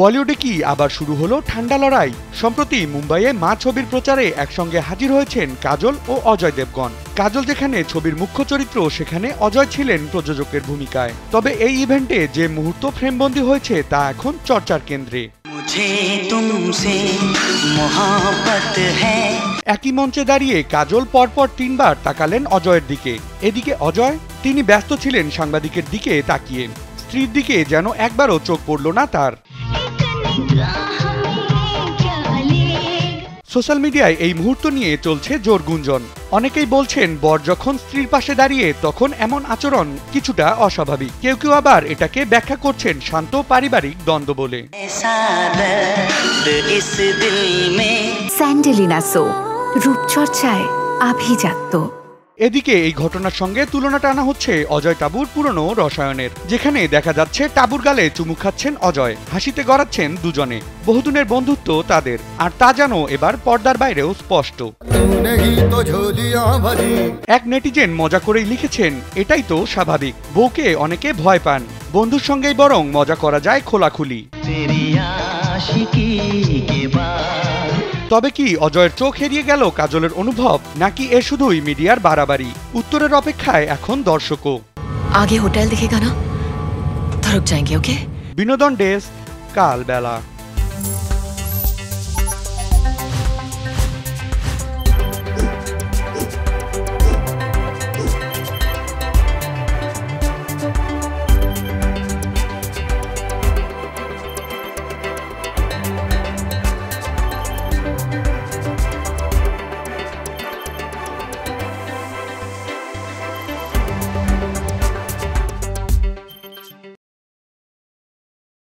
বলিউডে কি আবার শুরু হলো ঠান্ডা লড়াই। সম্প্রতি মুম্বাইয়ে মা ছবির প্রচারে একসঙ্গে হাজির হয়েছেন কাজল ও অজয় দেবগন। কাজল যেখানে ছবির মুখ্য চরিত্র, সেখানে অজয় ছিলেন প্রযোজকের ভূমিকায়। তবে এই ইভেন্টে যে মুহূর্ত ফ্রেমবন্দি হয়েছে তা এখন চর্চার কেন্দ্রে। একই মঞ্চে দাঁড়িয়ে কাজল পরপর 3 বার তাকালেন অজয়ের দিকে। এদিকে অজয়, তিনি ব্যস্ত ছিলেন সাংবাদিকের দিকে তাকিয়ে। স্ত্রীর দিকে যেন একবারও চোখ পড়ল না তার। সোশ্যাল মিডিয়ায় এই মুহূর্ত নিয়ে চলছে জোর গুঞ্জন। অনেকেই বলছেন বর যখন স্ত্রীর পাশে দাঁড়িয়ে তখন এমন আচরণ কিছুটা অস্বাভাবিক। কেউ কেউ আবার এটাকে ব্যাখ্যা করছেন শান্ত পারিবারিক দ্বন্দ্ব বলে। স্যান্ডেলিনা সো, রূপচর্চায় আভিজাত্য। এদিকে এই ঘটনার সঙ্গে তুলনা টানা হচ্ছে অজয় টাবুর পুরনো রসায়নের, যেখানে দেখা যাচ্ছে টাবুর গালে চুমু খাচ্ছেন অজয়, হাসিতে গড়াচ্ছেন দুজনে। বহুদিনের বন্ধুত্ব তাদের, আর তা যেন এবার পর্দার বাইরেও স্পষ্ট। এক নেটিজেন মজা করেই লিখেছেন, এটাই তো স্বাভাবিক, বউকে অনেকে ভয় পান, বন্ধুর সঙ্গেই বরং মজা করা যায় খোলাখুলি। তবে কি অজয়ের চোখ এড়িয়ে গেল কাজলের অনুভব, নাকি এ শুধুই মিডিয়ার বাড়াবাড়ি? উত্তরের অপেক্ষায় এখন দর্শকও। আগে হোটেল দেখেগা না, তরক যাएंगे, ওকে? বিনোদন ডেস্ক, কালবেলা।